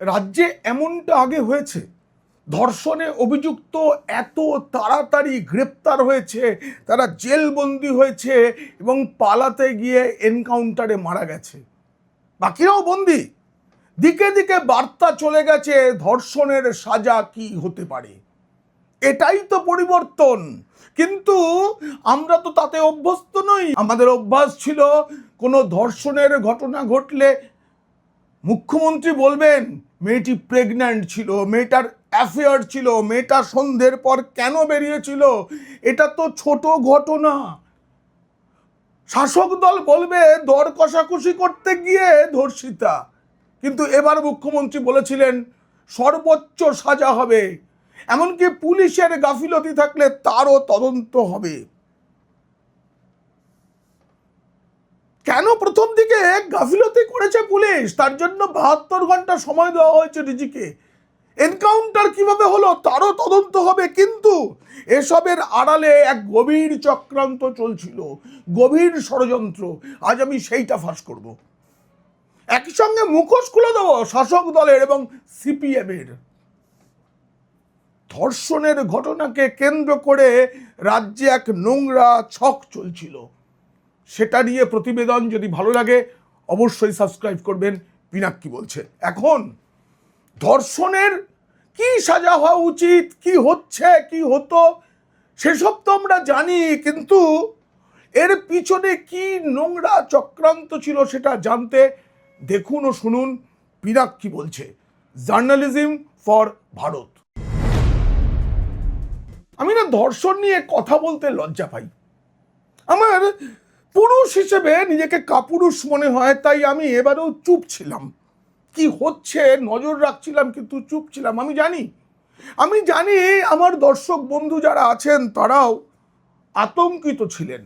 রাজ্যে এমনটা আগে হয়েছে? ধর্ষণে অভিযুক্ত এত তাড়াতাড়ি গ্রেপ্তার হয়েছে, তারা জেলবন্দি হয়েছে এবং পালাতে গিয়ে এনকাউন্টারে মারা গেছে। বাকিরাও বন্দি। দিকে দিকে বার্তা চলে গেছে ধর্ষণের সাজা কি হতে পারে। এটাই তো পরিবর্তন। কিন্তু আমরা তো তাতে অভ্যস্ত নই। আমাদের অভ্যাস ছিল কোনো ধর্ষণের ঘটনা ঘটলে মুখ্যমন্ত্রী বলবেন মেয়েটি প্রেগন্যান্ট ছিল, মেয়েটার অ্যাফেয়ার ছিল, মেয়েটা সন্ধ্যের পর কেন বেরিয়েছিল, এটা তো ছোট ঘটনা। শাসক দল বলবে দর কষাকষি করতে গিয়ে ধর্ষিতা। কিন্তু এবার মুখ্যমন্ত্রী বলেছিলেন সর্বোচ্চ সাজা হবে, এমনকি পুলিশের গাফিলতি থাকলে তারও তদন্ত হবে। কেন প্রথম দিকে গাফিলতি করেছে পুলিশ, তার জন্য 72 ঘন্টা সময় দেওয়া হয়েছে ডিজিকে। এনকাউন্টার কিভাবে হলো তারও তদন্ত হবে। কিন্তু এসবের আড়ালে এক গভীর চক্রান্ত চলছিল, গভীর ষড়যন্ত্র। আজ আমি সেইটা ফাঁস করব। একই সঙ্গে মুখোশ খুলে দেবো শাসক দলের এবং সিপিএম এর। ধর্ষণের ঘটনাকে কেন্দ্র করে রাজ্যে এক নোংরা ছক চলছিল, সেটা নিয়ে প্রতিবেদন। যদি ভালো লাগে অবশ্যই সাবস্ক্রাইব করবেন। পিনাক্কি বলছে, এখন ধর্ষণের কি সাজা হওয়া উচিত, কি হচ্ছে, কি হতো সেসব তো আমরা জানি, কিন্তু এর পিছনে কি নোংরা চক্রান্ত ছিল সেটা জানতে দেখুন ও শুনুন পিনাক্কি বলছে, জার্নালিজম ফর ভারত। আমি না ধর্ষণ নিয়ে কথা বলতে লজ্জা পাই। আমার পুরুষ হিসেবে নিজেকে কাপুরুষ মনে হয়, তাই আমি এবারেও চুপ ছিলাম। কি হচ্ছে নজর রাখছিলাম, কিন্তু চুপ ছিলাম। আমি জানি আমার দর্শক বন্ধু যারা আছেন তারাও আতঙ্কিত ছিলেন।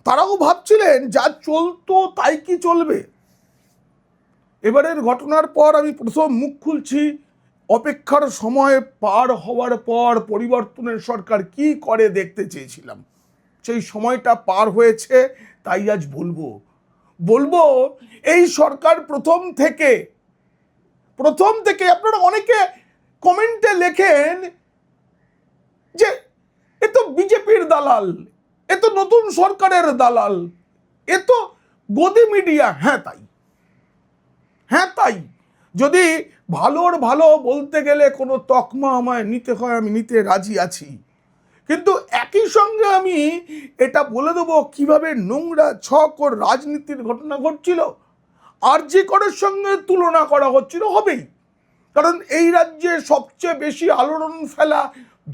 তারাও ভাবছিলেন যা চলতো তাই কি চলবে। এবারের ঘটনার পর আমি প্রথম মুখ খুলছি। অপেক্ষার সময় পার হওয়ার পর পরিবর্তনের সরকার কি করে দেখতে চেয়েছিলাম। সেই সময়টা পার হয়েছে, তাই আজ বলবো এই সরকার প্রথম থেকে আপনারা অনেকে কমেন্টে লেখেন যে এ তো বিজেপির দালাল, এ তো নতুন সরকারের দালাল, এ তো গদি মিডিয়া। হ্যাঁ তাই যদি ভালোর ভালো বলতে গেলে কোনো তকমা আমায় নিতে হয়, আমি নিতে রাজি আছি। কিন্তু একই সঙ্গে আমি এটা বলে দেবো কিভাবে নোংরা ছক ও রাজনীতির ঘটনা ঘটছিল। আরজি করের সঙ্গে তুলনা করা হচ্ছিল, হবেই, কারণ এই রাজ্যে সবচেয়ে বেশি আলোড়ন ফেলা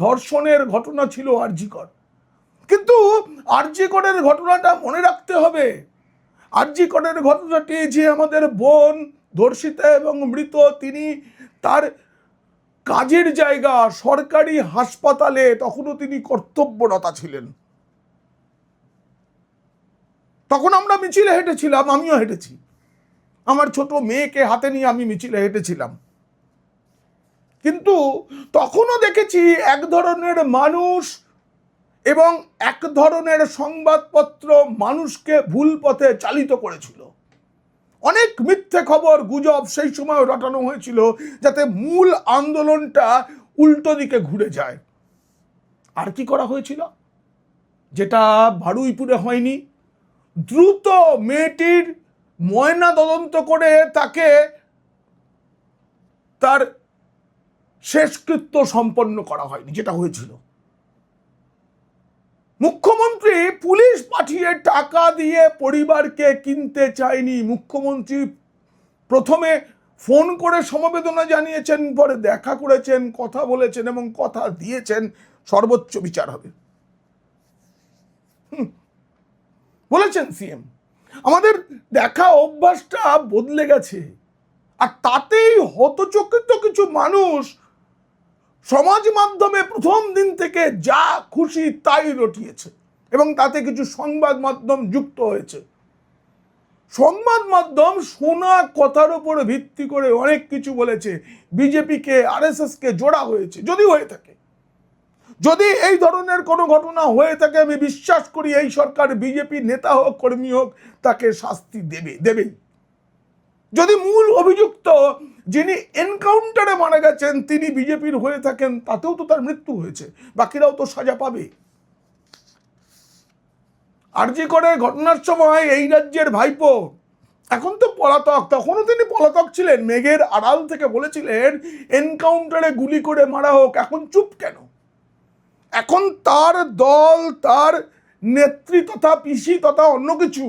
ধর্ষণের ঘটনা ছিল আরজি কর। কিন্তু আরজি করের ঘটনাটা মনে রাখতে হবে। আরজি করের ঘটনাটি যে আমাদের বোন ধর্ষিতা এবং মৃত, তিনি তার কাজের জায়গা সরকারি হাসপাতালে, তখনও তিনি কর্তব্যরতা ছিলেন। তখন আমরা মিছিলে হেঁটেছিলাম, আমিও হেঁটেছি। আমার ছোট মেয়েকে হাতে নিয়ে আমি মিছিলে হেঁটেছিলাম। কিন্তু তখনও দেখেছি এক ধরনের মানুষ এবং এক ধরনের সংবাদপত্র মানুষকে ভুল পথে চালিত করেছিল। অনেক মিথ্যে খবর গুজব সেই সময় রটানো হয়েছিল, যাতে মূল আন্দোলনটা উল্টো দিকে ঘুরে যায়। আর কি করা হয়েছিল যেটা বারুইপুরে হয়নি? দ্রুত মেয়েটির ময়না তদন্ত করে তাকে তার শেষকৃত্য সম্পন্ন করা হয়নি, যেটা হয়েছিল। মুখ্যমন্ত্রী পুলিশ পাঠিয়ে টাকা দিয়ে পরিবারকে কিনতে চায়নি। মুখ্যমন্ত্রী প্রথমে ফোন করে সমবেদনা জানিয়েছেন, পরে দেখা করেছেন, কথা বলেছেন এবং কথা দিয়েছেন সর্বোচ্চ বিচার হবে বলেছেন সিএম। আমাদের দেখা অভ্যাসটা বদলে গেছে, আর তাতেই হতচকিত কিছু মানুষ সমাজ মাধ্যমে প্রথম দিন থেকে যা খুশি তাই রটিয়েছে এবং তাতে কিছু সংবাদ মাধ্যম যুক্ত হয়েছে। সংবাদ মাধ্যম শোনা কথার উপর ভিত্তি করে অনেক কিছু বলেছে। বিজেপিকে আরএসএসকে জোড়া হয়েছে। যদি হয়ে থাকে, যদি এই ধরনের কোনো ঘটনা হয়ে থাকে, আমি বিশ্বাস করি এই সরকার বিজেপি নেতা হোক কর্মী হোক তাকে শাস্তি দেবেই। যদি মূল অভিযুক্ত যিনি এনকাউন্টারে মারা গেছেন তিনি বিজেপির হয়ে থাকেন, তাতেও তো তার মৃত্যু হয়েছে, বাকিরাও তো সাজা পাবে। আরজি করে ঘটনার সময় এই রাজ্যের ভাইপো এখন তো পলাতক, তখনও তিনি পলাতক ছিলেন, মেঘের আড়াল থেকে বলেছিলেন এনকাউন্টারে গুলি করে মারা হোক, এখন চুপ কেন? এখন তার দল, তার নেত্রী তথা পিসি তথা অন্য কিছু,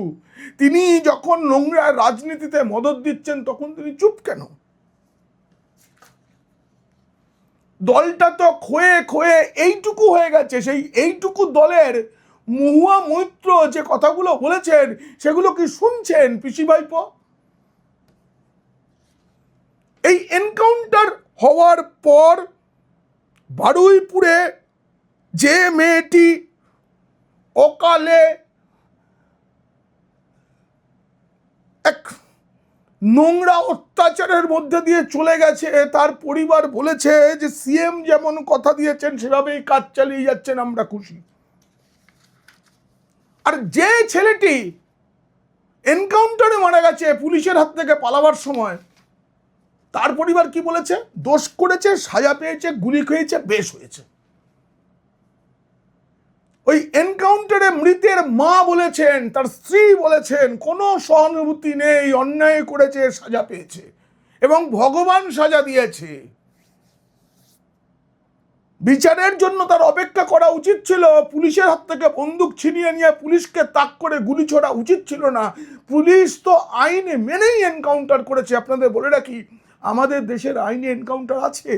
তিনি যখন নোংরা রাজনীতিতে মদত দিচ্ছেন তখন তিনি চুপ কেন? দলটা তো ক্ষয়ে ক্ষয়ে এইটুকু হয়ে গেছে। সেই এইটুকু দলের মহুয়া মৈত্র যে কথাগুলো বলেছেন সেগুলো কি শুনছেন পিসি ভাইপো? এই এনকাউন্টার হওয়ার পর বারুইপুরে যে মেয়েটি অকালে এক নোংরা অত্যাচারের মধ্যে দিয়ে চলে গেছে, তার পরিবার বলেছে যে সিএম যেমন কথা দিয়েছেন সেভাবেই কাজ চালিয়ে যাচ্ছেন, আমরা খুশি। আর যে ছেলেটি এনকাউন্টারে মারা গেছে পুলিশের হাত থেকে পালাবার সময়, তার পরিবার কি বলেছে? দোষ করেছে, সাজা পেয়েছে, গুলি খেয়েছে, বেশ হয়েছে। ওই এনকাউন্টারে মৃতের মা বলেছেন, তার স্ত্রী বলেছেন কোনো সহানুভূতি নেই, অন্যায় করেছে, সাজা পেয়েছে এবং ভগবান সাজা দিয়েছে। বিচারের জন্য তার অপেক্ষা করা উচিত ছিল, পুলিশের হাত থেকে বন্দুক ছিনিয়ে নিয়ে পুলিশকে তাক করে গুলি ছোড়া উচিত ছিল না। পুলিশ তো আইনে মেনেই এনকাউন্টার করেছে। আপনাদের বলে রাখি, আমাদের দেশের আইনে এনকাউন্টার আছে।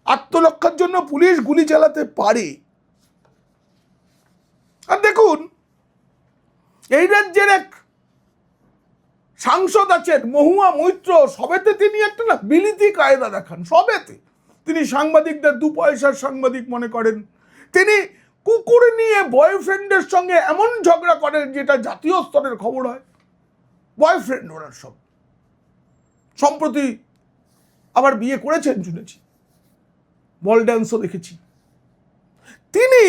আত্মরক্ষার জন্য পুলিশ গুলি চালাতে পারে। আর দেখুন, এই রাজ্যের এক সাংসদ আছেন মহুয়া মৈত্র, সবেতে তিনি একটা না বিলিতি কায়দা দেখান। সবেতে তিনি সাংবাদিকদের দু পয়সার সাংবাদিক মনে করেন। তিনি কুকুর নিয়ে বয়ফ্রেন্ডের সঙ্গে এমন ঝগড়া করেন যেটা জাতীয় স্তরের খবর হয়। বয়ফ্রেন্ড ওনার সব, সম্প্রতি আবার বিয়ে করেছেন শুনেছি, বল ড্যান্সও দেখেছি। তিনি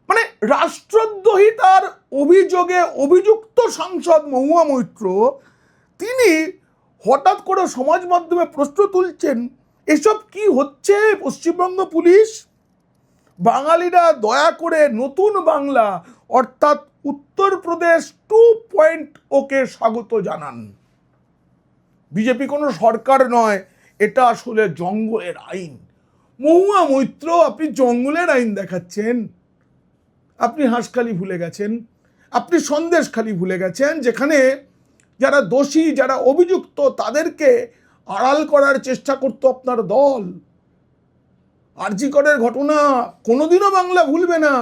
মানে রাষ্ট্রদ্রোহিতার অভিযোগে অভিযুক্ত সাংসদ মহুয়া মৈত্র, তিনি হঠাৎ করে সমাজ মাধ্যমে প্রশ্ন তুলছেন এসব কি হচ্ছে পশ্চিমবঙ্গ পুলিশ? বাঙালিরা দয়া করে নতুন বাংলা অর্থাৎ উত্তরপ্রদেশ 2.0-কে স্বাগত জানান। বিজেপি কোনো সরকার নয়, এটা আসলে জঙ্গলের আইন। মহুয়া মৈত্র, আপনি জঙ্গলের আইন দেখাচ্ছেন? আপনি হাঁসখালি ভুলে গেছেন, আপনি সন্দেশখালি ভুলে গেছেন, যেখানে যারা দোষী, যারা অভিযুক্ত তাদেরকে আড়াল করার চেষ্টা করতো আপনার দল। আরজি করের ঘটনা কোনোদিনও বাংলা ভুলবে না।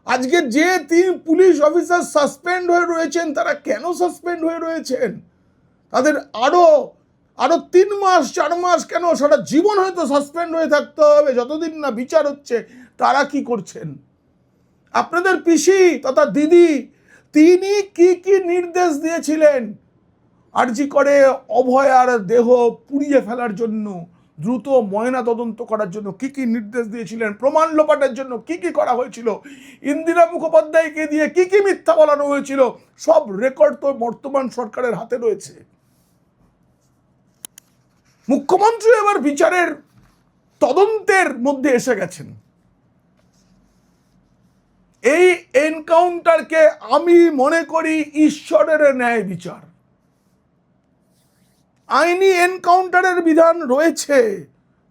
আজকে যে 3 পুলিশ অফিসার সাসপেন্ড হয়ে রয়েছেন, তারা কেন সাসপেন্ড হয়ে রয়েছেন? তাদের আরো 3 মাস 4 মাস কেন, সারা জীবন হয়তো সাসপেন্ড হয়ে থাকতে হবে যতদিন না বিচার হচ্ছে। তারা কি করছেন? আপনাদের পিসি তথা দিদি, তিনি কি কি নির্দেশ দিয়েছিলেন আরজি করে অভয়ার দেহ পুড়িয়ে ফেলার জন্য, দ্রুত ময়না তদন্ত করার জন্য কি কি নির্দেশ দিয়েছিলেন, প্রমাণ লোপাটের জন্য কি কি করা হয়েছিল, ইন্দিরা মুখোপাধ্যায়কে দিয়ে কি কি মিথ্যা বলানো হয়েছিল, সব রেকর্ড তো বর্তমান সরকারের হাতে রয়েছে। মুখ্যমন্ত্রী এবার বিচারের তদন্তের মধ্যে এসে গেছেন। এই এনকাউন্টারকে আমি মনে করি ঈশ্বরের ন্যায় বিচার। আইনি এনকাউন্টারের বিধান রয়েছে।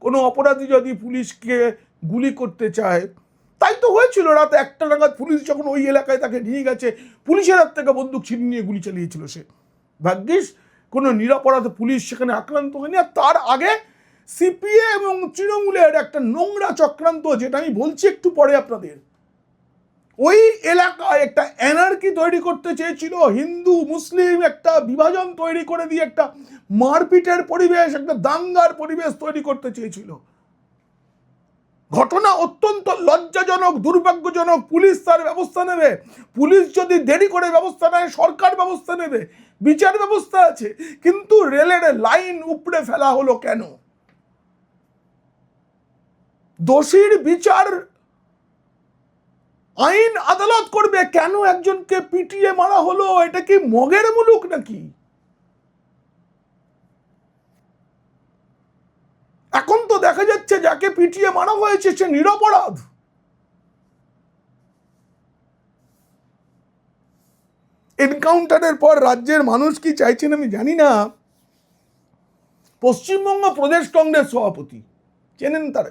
কোনো অপরাধী যদি পুলিশকে গুলি করতে চায়, তাই তো হয়েছিল রাত 1টা নাগাদ পুলিশ যখন ওই এলাকায় তাকে নিয়ে গেছে, পুলিশের হাত থেকে বন্দুক ছিনিয়ে নিয়ে গুলি চালিয়েছিল সে। ভাগ্যিস কোনো নিরপরাধ পুলিশ সেখানে আক্রান্ত হয়নি। আর তার আগে সিপিএম এবং তৃণমূলের একটা নোংরা চক্রান্ত, যেটা আমি বলছি একটু পরে আপনাদের, ওই এলাকায় একটা অ্যানার্কি তৈরি করতে চেয়েছিল, হিন্দু মুসলিম একটা বিভাজন তৈরি করে দিয়ে একটা মারপিটের পরিবেশ, একটা দাঙ্গার পরিবেশ তৈরি করতে চেয়েছিল। ঘটনা অত্যন্ত লজ্জাজনক, দুর্ভাগ্যজনক। পুলিশ তার ব্যবস্থা নেবে। পুলিশ যদি দেরি করে ব্যবস্থা নেয়, সরকার ব্যবস্থা নেবে, বিচার ব্যবস্থা আছে। কিন্তু রেলের লাইন উপড়ে ফেলা হলো কেন? দোষীর বিচার আইন আদালত করবে, কেন একজনকে পিটিয়ে মারা হলো? এটা কি মগের মুলুক নাকি? যাকে পিটিয়ে মারা হয়েছে সে নিরপরাধ। এনকাউন্টারের পর রাজ্যের মানুষ কি চাইছেন আমি জানি না। পশ্চিমবঙ্গ প্রদেশ কংগ্রেস সভাপতি চেনেন তারা,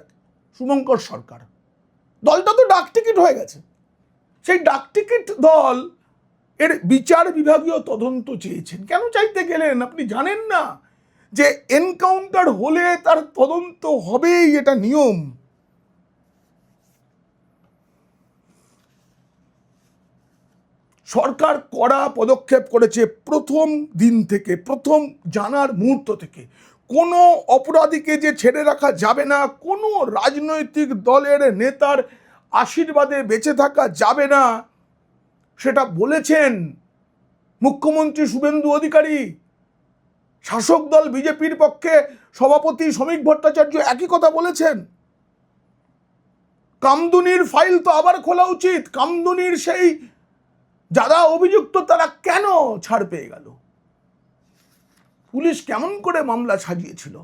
শুভঙ্কর সরকার, দলটা তো ডাক টিকিট হয়ে গেছে। সেই ডাক টিকিট দল এর বিচার বিভাগীয় তদন্ত চেয়েছেন। কেন চাইতে গেলেন আপনি জানেন না যে এনকাউন্টার হলে তার তদন্ত হবেই, এটা নিয়ম। সরকার কড়া পদক্ষেপ করেছে প্রথম দিন থেকে, প্রথম জানার মুহূর্ত থেকে। কোনো অপরাধীকে যে ছেড়ে রাখা যাবে না, কোনো রাজনৈতিক দলের নেতার আশীর্বাদে বেঁচে থাকা যাবে না, সেটা বলেছেন মুখ্যমন্ত্রী শুভেন্দু অধিকারী। শাসক দল বিজেপির পক্ষে সভাপতি শ্রমিক ভট্টাচার্য একই কথা বলেছেন। কামদুনির ফাইল তো আবার খোলা উচিত। কামদুনির সেই যারা অভিযুক্ত তারা কেন ছাড় পেয়ে গেল? পুলিশ কেমন করে মামলা সাজিয়েছিল?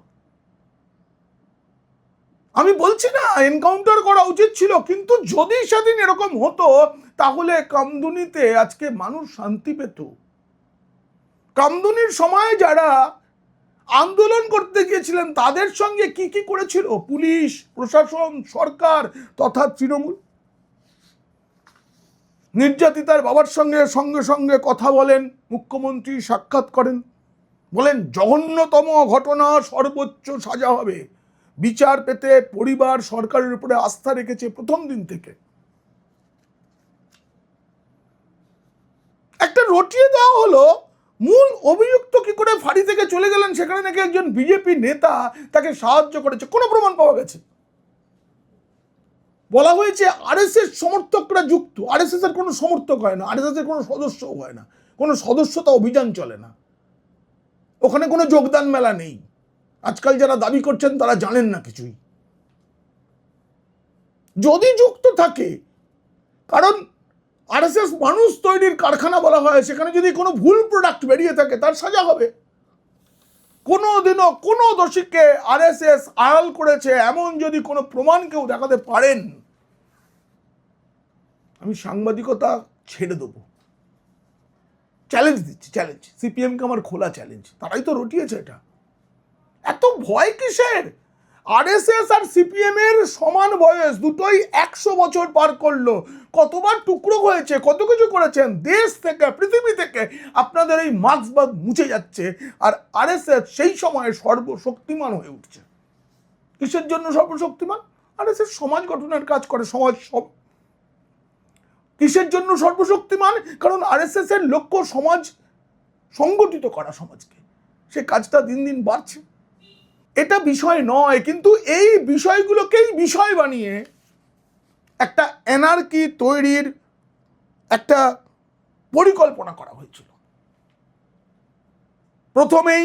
আমি বলছি না এনকাউন্টার করা উচিত ছিল, কিন্তু যদি সেদিন এরকম হতো তাহলে কামদুনিতে আজকে মানুষ শান্তি পেত। কামদুনির সময় যারা আন্দোলন করতে গিয়েছিলেন তাদের সঙ্গে কি কি করেছিল পুলিশ, প্রশাসন, সরকার তথা তৃণমূল। নির্যাতিতার বাবার সঙ্গে সঙ্গে সঙ্গে কথা বলেন মুখ্যমন্ত্রী, সাক্ষাৎ করেন, বলেন জঘন্যতম ঘটনা, সর্বোচ্চ সাজা হবে। বিচার পেতে পরিবার সরকারের উপরে আস্থা রেখেছে প্রথম দিন থেকে। একটা রটিয়ে দেওয়া হলো, মূল অভিযুক্ত কি করে ফাঁড়ি থেকে চলে গেলেন সেখানে নাকি একজন বিজেপি নেতা তাকে সাহায্য করেছে, কোনো প্রমাণ পাওয়া গেছে। বলা হয়েছে আরএসএস সমর্থকরা যুক্ত। আরএসএস এর কোনো সমর্থক হয় না, আরএসএস এর কোনো সদস্যও হয় না, কোনো সদস্যতা অভিযান চলে না, ওখানে কোনো যোগদান মেলা নেই। আজকাল যারা দাবি করছেন তারা জানেন না কিছুই। যদি যুক্ত থাকে, কারণ আরএসএস মানুষ তৈরির কারখানা বলা হয়, সেখানে যদি কোনো ভুল প্রোডাক্ট বেরিয়ে থাকে তার সাজা হবে। কোনোদিনও কোনো দোষীকে আরএসএস আড়াল করেছে এমন যদি কোনো প্রমাণ কেউ দেখাতে পারেন, আমি সাংবাদিকতা ছেড়ে দেবো। চ্যালেঞ্জ দিচ্ছি, চ্যালেঞ্জ। সিপিএমকে আমার খোলা চ্যালেঞ্জ। তারাই তো রটিয়েছে এটা। এত ভয় কিসের? আরএসএস আর সিপিএম এর সমান বয়স, দুটোই 100 বছর পার করলো। কতবার টুকরো হয়েছে, কত কিছু করেছেন। দেশ থেকে, পৃথিবী থেকে আপনাদের এই মার্ক্সবাদ মুছে যাচ্ছে, আর আরএসএস সেই সময় সর্বশক্তিমান হয়ে উঠছে। কিসের জন্য সর্বশক্তিমান? আরএসএস সমাজ গঠনের কাজ করে। সমাজ সব কিসের জন্য সর্বশক্তিমান? কারণ আরএসএস এর লক্ষ্য সমাজ সংগঠিত করা, সমাজকে। সে কাজটা দিন দিন বাড়ছে। এটা বিষয় নয়, কিন্তু এই বিষয়গুলোকেই বিষয় বানিয়ে একটা এনার্কি তৈরির একটা পরিকল্পনা করা হয়েছিল। প্রথমেই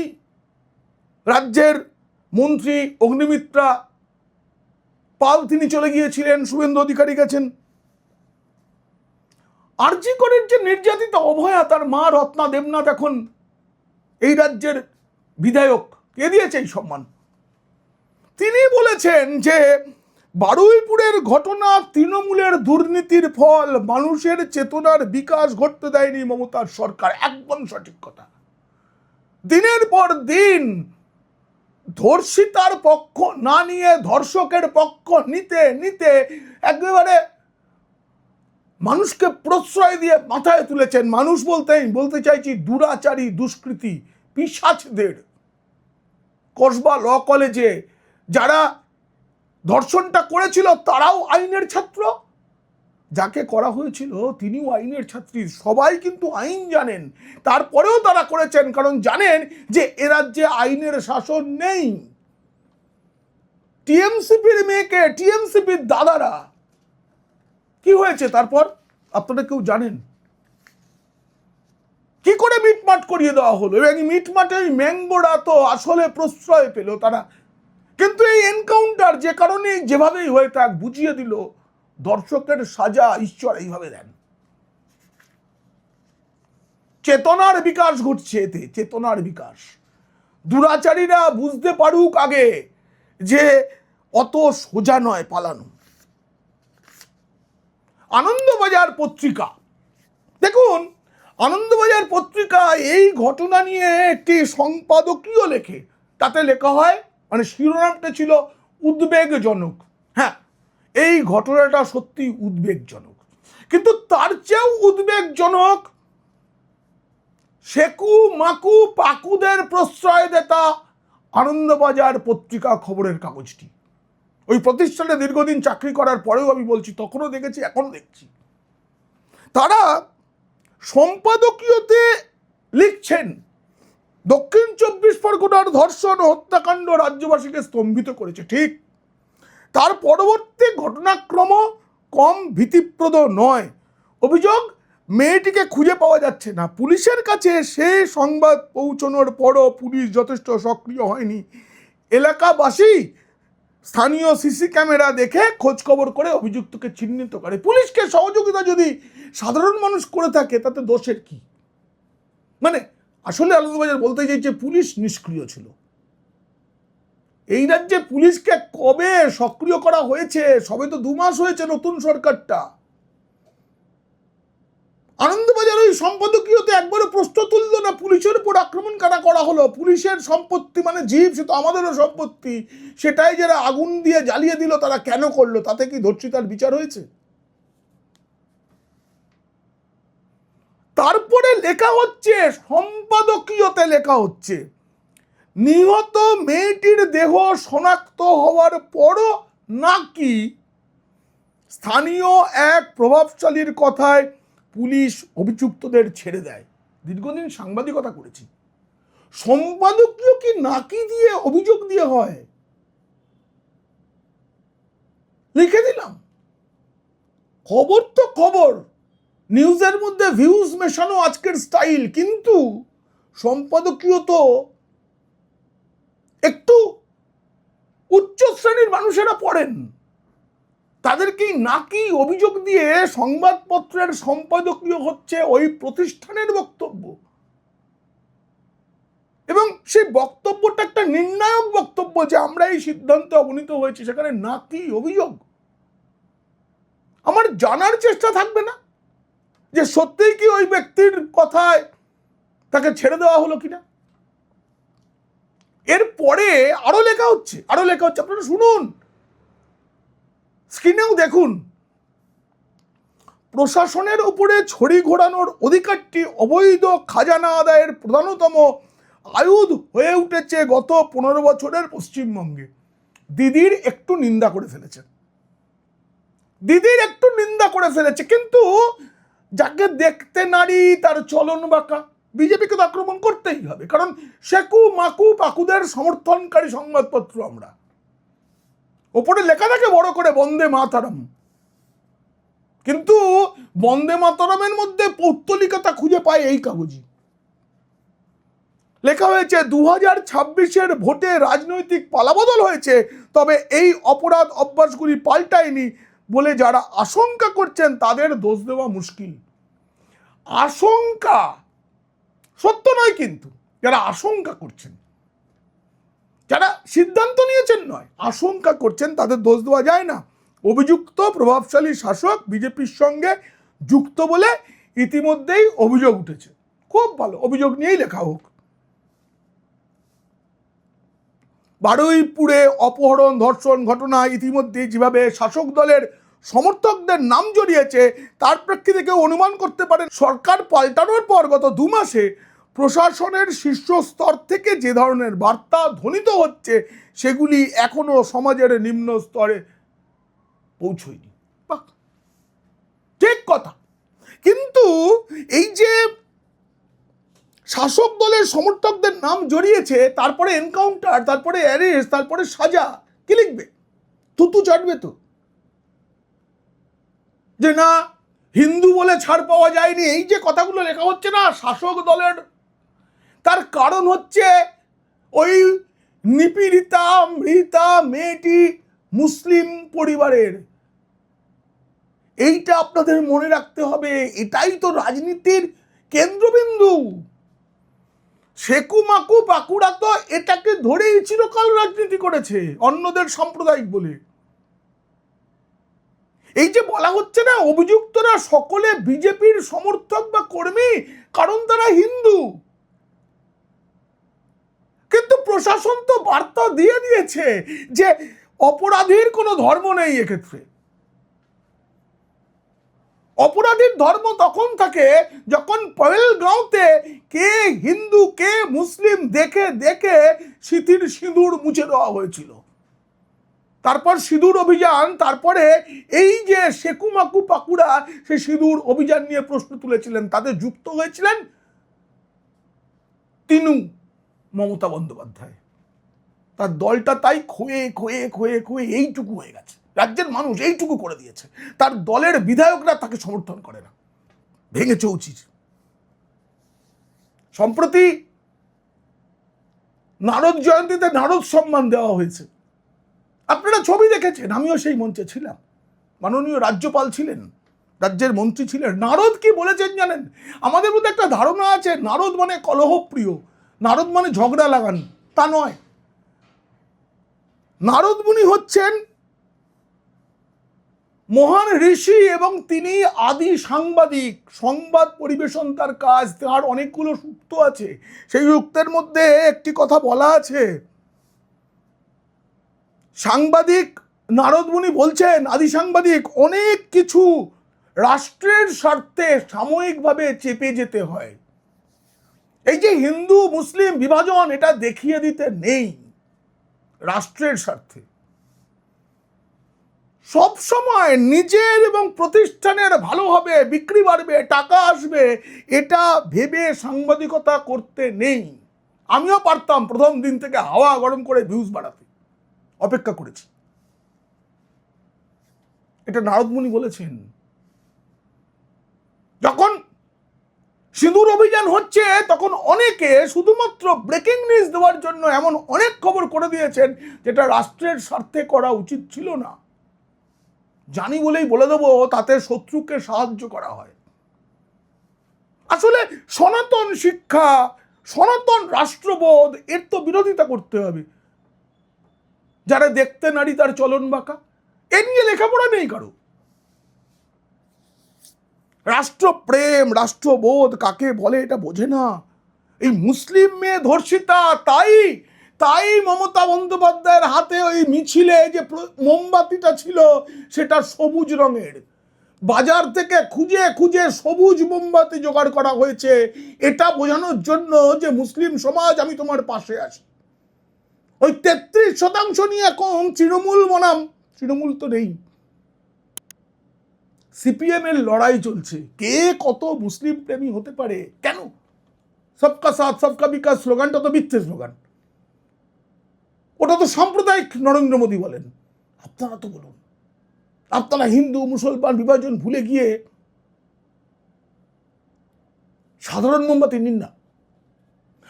রাজ্যের মন্ত্রী অগ্নিমিত্রা পাল তিনি চলে গিয়েছিলেন, শুভেন্দু অধিকারী গেছেন। আরজি করের যে নির্যাতিত অভয়া, তার মা রত্না দেবনাথ এখন এই রাজ্যের বিধায়ক। কে দিয়েছে এই সম্মান? তিনি বলেছেন যে বারুইপুরের ঘটনা তৃণমূলের দুর্নীতির ফল, মানুষের চেতনার বিকাশ ঘটতে দেয়নি মমতার সরকার। একদম সঠিক কথা। দিনের পর দিন ধর্ষিতার পক্ষ না নিয়ে ধর্ষকের পক্ষ নিতে নিতে একেবারে মানুষকে প্রশ্রয় দিয়ে মাথায় তুলেছেন। মানুষ বলতে চাইছি দুরাচারী, দুষ্কৃতী, পিশাচদের। কসবা ল কলেজে যারা ধর্ষণটা করেছিল তারাও আইনের ছাত্র, যাকে করা হয়েছিল তিনিও আইনের ছাত্রী। সবাই কিন্তু আইন জানেন, তারপরেও তারা করেছেন, কারণ জানেন যে এ রাজ্যে আইনের শাসন নেই। টিএমসিপির মেয়েকে, টিএমসিপির দাদারা, কি হয়েছে তারপর আপনারা কেউ জানেন? কি করে মিটমাট করিয়ে দেওয়া হলো, এবং মিটমাটে ম্যাঙ্গোরা তো আসলে প্রশ্রয় পেল তারা। কিন্তু এই এনকাউন্টার যে কারণে যেভাবেই হয়ে থাক বুঝিয়ে দিল দর্শকের সাজা ঈশ্বর এইভাবে দেন। চেতনার বিকাশ ঘটছে এতে, চেতনার বিকাশ। দুরাচারীরা বুঝতে পারুক আগে যে অত সোজা নয় পালানো। আনন্দবাজার পত্রিকা, দেখুন আনন্দবাজার পত্রিকা এই ঘটনা নিয়ে একটি সম্পাদকীয় লেখে। তাতে লেখা হয়, মানে শিরোনামটা ছিল উদ্বেগজনক। হ্যাঁ, এই ঘটনাটা সত্যি উদ্বেগজনক, কিন্তু তার চেয়েও উদ্বেগজনক সেকু মাকু পাকুদের প্রশ্রয় দেতা আনন্দবাজার পত্রিকা খবরের কাগজটি। ওই প্রতিষ্ঠানে দীর্ঘদিন চাকরি করার পরেও আমি বলছি, তখনও দেখেছি, এখনো দেখছি, তারা সম্পাদকীয়তে লিখছেন, দক্ষিণ 24 পরগনার ধর্ষণ ও হত্যাকাণ্ড রাজ্যবাসীকে স্তম্ভিত করেছে। ঠিক, তার পরবর্তী ঘটনাক্রম কম ভীতিপ্রদ নয়। অভিযোগ, মেয়েটিকে খুঁজে পাওয়া যাচ্ছে না। পুলিশের কাছে সে সংবাদ পৌঁছানোর পরও পুলিশ যথেষ্ট সক্রিয় হয়নি। এলাকাবাসী স্থানীয় সিসি ক্যামেরা দেখে খোঁজখবর করে অভিযুক্তকে চিহ্নিত করে। পুলিশকে সহযোগিতা যদি সাধারণ মানুষ করে থাকে তাতে দোষের কি? মানে আসলে আনন্দবাজার বলতে চাইছে পুলিশ নিষ্ক্রিয় ছিল। এই রাজ্যে পুলিশকে কবে সক্রিয় করা হয়েছে? সবে তো 2 মাস হয়েছে নতুন সরকারটা। আনন্দবাজার ওই সম্পাদকীয়তে একবারও প্রশ্ন তুলল না পুলিশের উপর আক্রমণ কারা করা হলো। পুলিশের সম্পত্তি মানে জীব, সে তো আমাদেরও সম্পত্তি, সেটাই যারা আগুন দিয়ে জ্বালিয়ে দিল তারা কেন করলো? তাতে কি ধর্ষিতার বিচার হয়েছে? তারপরে লেখা হচ্ছে, সম্পাদকীয়তে লেখা হচ্ছে, নিহত মেয়েটির দেহ শনাক্ত হওয়ার পরও নাকি স্থানীয় এক প্রভাবশালীর কথায় পুলিশ অভিযুক্তদের ছেড়ে দেয়। দীর্ঘদিন সাংবাদিকতা করেছি, সম্পাদকীয় কি নাকি দিয়ে অভিযোগ দিয়ে হয়? লিখে দিলাম, খবর তো খবর, নিউজের মধ্যে ভিউজ মেশানো আজকের স্টাইল, কিন্তু সম্পাদকীয় তো একটু উচ্চ শ্রেণীর মানুষেরা পড়েন, তাদেরকেই নাকি অভিযোগ দিয়ে সংবাদপত্রের সম্পাদকীয় হচ্ছে ওই প্রতিষ্ঠানের বক্তব্য, এবং সেই বক্তব্যটা একটা নির্ণায়ক বক্তব্য যে আমরা এই সিদ্ধান্তে অবনীত হয়েছি, সেখানে নাকি অভিযোগ। আমার জানার চেষ্টা থাকবে না যে সত্যিই কি ওই ব্যক্তির কথায় তাকে ছেড়ে দেওয়া হলো কিনা? এরপরে আরো লেখা হচ্ছে, আপনারা শুনুন, স্ক্রিনেও দেখুন। প্রশাসনের উপরে ছড়ি ঘোরানোর অধিকারটি অবৈধ খাজানা আদায়ের প্রধানতম আয়ুধ হয়ে উঠেছে গত 15 বছরের পশ্চিমবঙ্গে। দিদির একটু নিন্দা করে ফেলেছে, কিন্তু যাকে দেখতে নারী তার চলন বাঁকা, বিজেপিকে তো আক্রমণ করতেই হবে, কারণ সেকু মাকু পাকুদের সমর্থনকারী সংবাদপত্র আমরা। ওপরে লেখা থাকে বড় করে বন্দে মাতরম, কিন্তু বন্দে মাতরমের মধ্যে পৌত্তলিকতা খুঁজে পায় এই কাগজই। লেখা হয়েছে 2026-এর ভোটে রাজনৈতিক পালাবদল হয়েছে, তবে এই অপরাধ অভ্যাসগুলি পাল্টায়নি বলে যারা আশঙ্কা করছেন তাদের দোষ দেওয়া মুশকিল। আশঙ্কা সত্য নয়, কিন্তু যারা আশঙ্কা করছেন, যারা সিদ্ধান্ত নিয়েছেন নয়, আশঙ্কা করছেন, তাদের দোষ দেওয়া যায় না। অভিযুক্ত প্রভাবশালী শাসক বিজেপির সঙ্গে যুক্ত বলে ইতিমধ্যেই অভিযোগ উঠেছে। খুব ভালো, অভিযোগ নিয়েই লেখা হোক। বারুইপুরে অপহরণ ধর্ষণ ঘটনা ইতিমধ্যে যেভাবে শাসক দলের সমর্থকদের নাম জড়িয়েছে, তার প্রেক্ষিতে কেউ অনুমান করতে পারেন সরকার পাল্টানোর পর গত 2 মাসে প্রশাসনের শীর্ষ স্তর থেকে যে ধরনের বার্তা ধ্বনিত হচ্ছে সেগুলি এখনো সমাজের নিম্ন স্তরে পৌঁছয়নি। ঠিক কথা, কিন্তু এই যে শাসক দলের সমর্থকদের নাম জড়িয়েছে, তারপরে এনকাউন্টার, তারপরে অ্যারেস্ট, তারপরে সাজা, কি লিখবে? থুতু চাটবে তো, যে না হিন্দু বলে ছাড় পাওয়া যায়নি, এই যে কথাগুলো লেখা হচ্ছে না শাসক দলের, তার কারণ হচ্ছে ওই নিপীড়িতা মৃতা মেয়েটি মুসলিম পরিবারের। এইটা আপনাদের মনে রাখতে হবে, এটাই তো রাজনীতির কেন্দ্রবিন্দু। সেকুমাকু বাঁকুড়া তো এটাকে ধরেই চিরকাল রাজনীতি করেছে অন্যদের সাম্প্রদায়িক বলে। এই যে বলা হচ্ছে না অভিযুক্তরা সকলে বিজেপির সমর্থক বা কর্মী কারণ তারা হিন্দু, কিন্তু প্রশাসন তো বার্তা দিয়ে দিয়েছে যে অপরাধীর কোনো ধর্ম নেই। এক্ষেত্রে অপরাধীর ধর্ম তখন থাকে যখন পহেলগাঁওতে কে হিন্দু কে মুসলিম দেখে দেখে সিঁথির সিঁদুর মুছে দেওয়া হয়েছিল, তারপর সিঁদুর অভিযান, তারপরে এই যে সেকুমাকু বাঁকুড়া সেই সিঁদুর অভিযান নিয়ে প্রশ্ন তুলেছিলেন, তাদের যুক্ত হয়েছিলেন তিনু মমতা বন্দ্যোপাধ্যায়। তার দলটা তাই ক্ষয়ে ক্ষয়ে ক্ষয়ে ক্ষয়ে এইটুকু হয়ে গেছে, রাজ্যের মানুষ এইটুকু করে দিয়েছে, তার দলের বিধায়করা তাকে সমর্থন করে না, ভেঙে চৌচির। সম্প্রতি নারদ জয়ন্তীতে নারদ সম্মান দেওয়া হয়েছে, আপনারা ছবি দেখেছেন, আমিও সেই মঞ্চে ছিলাম, মাননীয় রাজ্যপাল ছিলেন, রাজ্যের মন্ত্রী ছিলেন। নারদ কি বলেছেন জানেন? আমাদের মধ্যে একটা ধারণা আছে নারদ মানে কলহপ্রিয়, নারদ মানে ঝগড়া লাগান, তা নয়। নারদ মুনি হচ্ছেন মহান ঋষি এবং তিনি আদি সাংবাদিক, সংবাদ পরিবেশন তার কাজ, তার অনেকগুলো সূক্ত আছে, সেই সূক্তের মধ্যে একটি কথা বলা আছে, সাংবাদিক নারদ মুনি বলছেন, আদি সাংবাদিক, অনেক কিছু রাষ্ট্রের স্বার্থে সাময়িকভাবে চেপে যেতে হয়। এই যে হিন্দু মুসলিম বিভাজন, এটা দেখিয়ে দিতে নেই, রাষ্ট্রের স্বার্থে সব সময় নিজের এবং প্রতিষ্ঠানের ভালো হবে, বিক্রি বাড়বে, টাকা আসবে, এটা ভেবে সাংবাদিকতা করতে নেই। আমিও পারতাম প্রথম দিন থেকে হাওয়া গরম করে ভিউজ বাড়াতে, অপেক্ষা করেছি। এটা নারদ মুনি বলেছেন। যখন সিঁদুর অভিযান হচ্ছে তখন অনেকে শুধুমাত্র ব্রেকিং নিউজ দেওয়ার জন্য এমন অনেক খবর করে দিয়েছেন যেটা রাষ্ট্রের স্বার্থে করা উচিত ছিল না। জানি বলেই বলে দেবো, তাতে শত্রুকে সাহায্য করা হয়। আসলে সনাতন শিক্ষা, সনাতন রাষ্ট্রবোধ, এর তো বিরোধিতা করতে হবে। যারা দেখতে নারী তার চলন বাঁকা, এ নিয়ে লেখাপড়া নেই কারো। রাষ্ট্রপ্রেম রাষ্ট্রবোধ কাকে বলে এটা বোঝে না। এই মুসলিম মেয়ে ধর্ষিতা, তাই তাই মমতা বন্দ্যোপাধ্যায়ের হাতে ওই মিছিলে যে মোমবাতিটা ছিল সেটা সবুজ রঙের, বাজার থেকে খুঁজে খুঁজে সবুজ মোমবাতি জোগাড় করা হয়েছে, এটা বোঝানোর জন্য যে মুসলিম সমাজ আমি তোমার পাশে আছি। ওই 33% নিয়ে এখন তৃণমূল বনাম, তৃণমূল তো নেই, সিপিএম এর লড়াই চলছে, কে কত মুসলিম প্রেমী হতে পারে। কেন? সবকা সাথ সবকা বিকাশ স্লোগানটা তো মিথ্যে স্লোগান, ওটা তো সাম্প্রদায়িক নরেন্দ্র মোদী বলেন। আপনারা তো বলুন, আপনারা হিন্দু মুসলমান বিভাজন ভুলে গিয়ে সাধারণ মোমবাতি নিন না।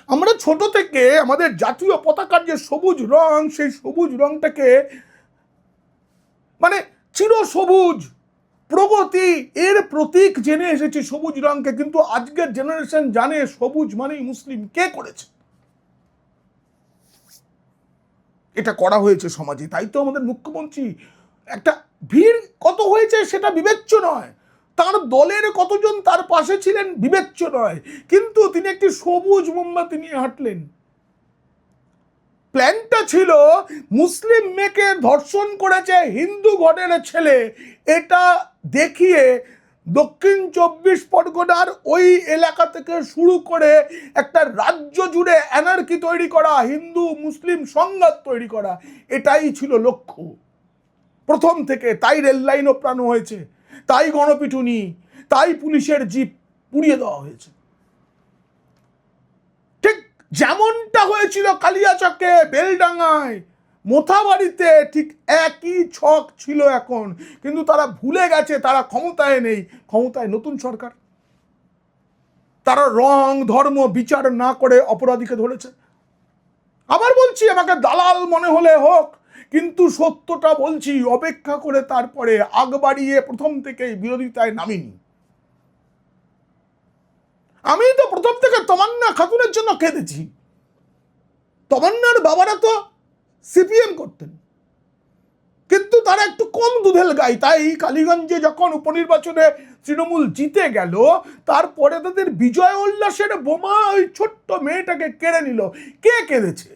আমরা ছোট থেকে আমাদের জাতীয় পতাকার যে সবুজ রং, সেই সবুজ রংটাকে মানে চির সবুজ প্রগতি এর প্রতীক জেনে এসেছি সবুজ রংকে, কিন্তু আজকের জেনারেশন জানে সবুজ মানেই মুসলিম। কে করেছে? এটা করা হয়েছে সমাজে, তাই তো আমাদের মুখ্যমন্ত্রী, একটা ভিড় কত হয়েছে সেটা বিবেচ্য নয়, তার দলের কতজন তার পাশে ছিলেন বিবেচ্য নয়, কিন্তু তিনি একটি সবুজ মোমবাতি নিয়ে হাঁটলেন। প্ল্যানটা ছিল মুসলিম মেয়েকে ধর্ষণ করেছে হিন্দু ঘরের ছেলে, এটা দেখিয়ে দক্ষিণ 24 পরগনার ওই এলাকা থেকে শুরু করে একটা রাজ্য জুড়ে অ্যানার্কি তৈরি করা, হিন্দু মুসলিম সংঘাত তৈরি করা, এটাই ছিল লক্ষ্য প্রথম থেকে। তাই রেল লাইনও প্রাণ হয়েছে, তাই গণপিটুনি, তাই পুলিশের জিপ পুড়িয়ে দেওয়া হয়েছে। ঠিক যেমনটা হয়েছিল কালিয়াচকে, বেলডাঙ্গায়, মোথাবাড়িতে, ঠিক একই ছক ছিল এখন। কিন্তু তারা ভুলে গেছে তারা ক্ষমতায় নেই, ক্ষমতায় নতুন সরকার। তারা রং ধর্ম বিচার না করে অপরাধীকে ধরেছে। আবার বলছি, আমাকে দালাল মনে হলে হোক, কিন্তু সত্যটা বলছি, অপেক্ষা করে তারপরে আগ বাড়িয়ে প্রথম থেকেই বিরোধিতায় নামিনি। আমি তো প্রথম থেকে তমান্না খাতুনের জন্য কেঁদেছি। তমান্নার বাবারা তো সিপিএম করতেন, কিন্তু তারা একটু কম দুধেল গাই, তাই কালীগঞ্জে যখন উপনির্বাচনে তৃণমূল জিতে গেল, তারপরে তাদের বিজয় উল্লাসের বোমা ওই ছোট্ট মেয়েটাকে কেড়ে নিল। কে কেঁদেছে?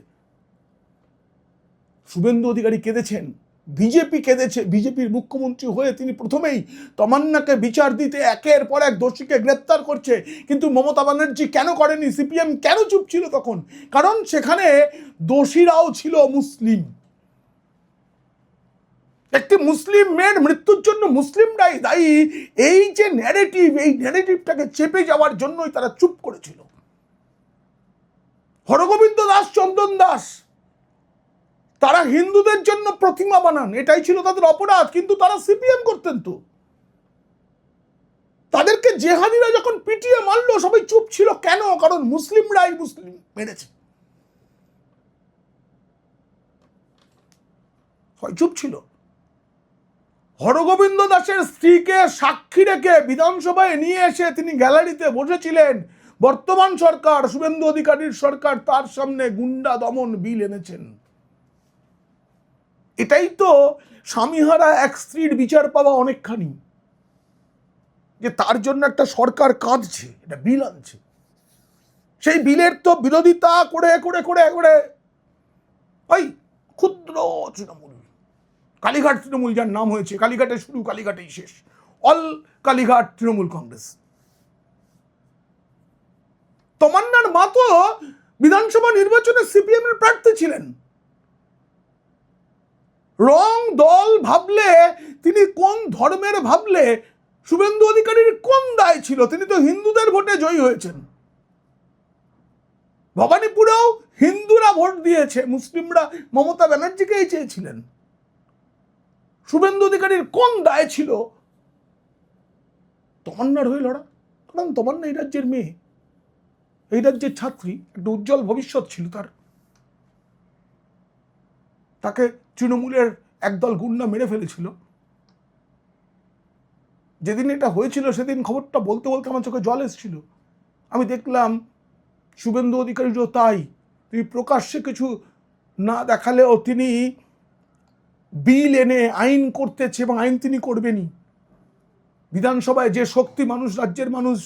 শুভেন্দু অধিকারী কেঁদেছেন, বিজেপি কেঁদেছে। বিজেপির মুখ্যমন্ত্রী হয়ে তিনি প্রথমেই তমান্নাকে বিচার দিতে একের পর এক দোষীকে গ্রেপ্তার করছে, কিন্তু মমতা ব্যানার্জি কেন করেনি? সিপিএম কেন চুপ ছিল তখন? কারণ সেখানে দোষীরাও ছিল মুসলিম। একটি মুসলিম মেয়ের মৃত্যুর জন্য মুসলিমরাই দায়ী, এই যে ন্যারেটিভ, এই ন্যারেটিভটাকে চেপে যাওয়ার জন্যই তারা চুপ করেছিল। হরগোবিন্দ দাস, চন্দন দাস, তারা হিন্দুদের জন্য প্রতিমা বানান, এটাই ছিল তাদের অপরাধ, কিন্তু তারা সিপিএম করতেন। তো তাদেরকে জেহাদিরা যখন পিটিয়ে মারলো সবাই চুপ ছিল কেন? কারণ মুসলিমরাই মুসলিম মেরেছে, চুপ ছিল। হরগোবিন্দ দাসের স্ত্রীকে সাক্ষী রেখে বিধানসভায় নিয়ে এসে তিনি গ্যালারিতে বসেছিলেন। বর্তমান সরকার, শুভেন্দু অধিকারীর সরকার, তার সামনে গুন্ডা দমন বিল এনেছেন। এটাই তো স্বামীহারা এক স্ত্রীর বিচার পাওয়া অনেকখানি, যে তার জন্য একটা সরকার কাঁদছে, এটা বিল আনছে। সেই বিলের তো বিরোধিতা করে করে করে করে ওই ক্ষুদ্র তৃণমূল, কালীঘাট তৃণমূল যার নাম হয়েছে, কালীঘাটে শুরু, কালীঘাটেই শেষ, অল কালীঘাট তৃণমূল কংগ্রেস। তমান্নার মা তো বিধানসভা নির্বাচনে সিপিএম এর প্রার্থী ছিলেন। রং দল ভাবলে, তিনি কোন ধর্মের ভাবলে শুভেন্দু অধিকারীর কোন দায় ছিল? তিনি তো হিন্দুদের ভোটে জয়ী হয়েছেন। ভবানীপুরেও হিন্দুরা ভোট দিয়েছে, মুসলিমরা মমতা ব্যানার্জিকেই চেয়েছিলেন। শুভেন্দু অধিকারীর কোন দায় ছিল তমান্নার হয়ে লড়া? কারণ তমান্না এই রাজ্যের মেয়ে, এই রাজ্যের ছাত্রী, একটা উজ্জ্বল ভবিষ্যৎ ছিল তার। তাকে তৃণমূলের একদল গুন্ডা মেরে ফেলেছিল। যেদিন এটা হয়েছিল সেদিন খবরটা বলতে বলতে আমার চোখে জল এসেছিল। আমি দেখলাম শুভেন্দু অধিকারীরও তাই। তিনি প্রকাশ্যে কিছু না দেখালেও তিনি বিল এনে আইন করতেছে, এবং আইন তিনি করবেনই। বিধানসভায় যে শক্তি মানুষ, রাজ্যের মানুষ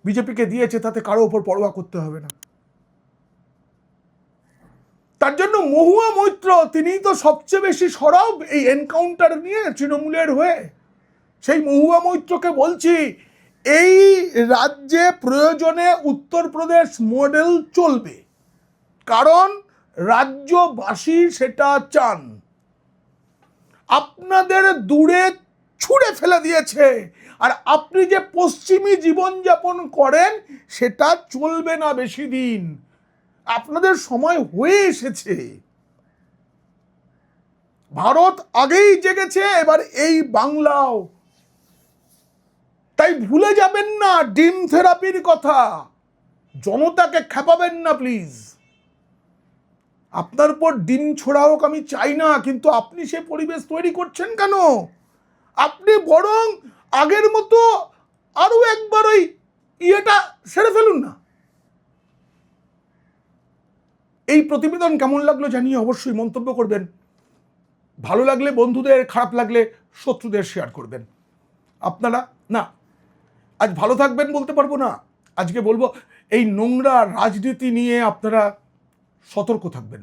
বিজেপিকে দিয়েছে, তাতে কারো ওপর পরোয়া করতে হবে না। তার জন্য মহুয়া মৈত্র, তিনি তো সবচেয়ে বেশি সরব এই এনকাউন্টার নিয়ে তৃণমূলের হয়ে। সেই মহুয়া মৈত্রকে বলছি, এই রাজ্যে প্রয়োজনে উত্তরপ্রদেশ মডেল চলবে, কারণ রাজ্যবাসী সেটা চান। আপনাদের দূরে ছুঁড়ে ফেলে দিয়েছে, আর আপনি যে পশ্চিমী জীবনযাপন করেন সেটা চলবে না বেশি দিন। আপনাদের সময় হয়ে এসেছে। ভারত আগেই জেগেছে, এবার এই বাংলাও। তাই ভুলে যাবেন না ডিম থেরাপির কথা। জনতাকে খেপাবেন না প্লিজ। আপনার উপর ডিম ছোড়া হোক আমি চাই না, কিন্তু আপনি সে পরিবেশ তৈরি করছেন কেন? আপনি বরং আগের মতো আরো একবার ওই ইয়েটা সেরে ফেলুন না। এই প্রতিবেদন কেমন লাগলো জানিয়ে অবশ্যই মন্তব্য করবেন। ভালো লাগলে বন্ধুদের, খারাপ লাগলে শত্রুদের শেয়ার করবেন। আপনারা না, আজ ভালো থাকবেন বলতে পারবো না, আজকে বলবো এই নোংরা রাজনীতি নিয়ে আপনারা সতর্ক থাকবেন।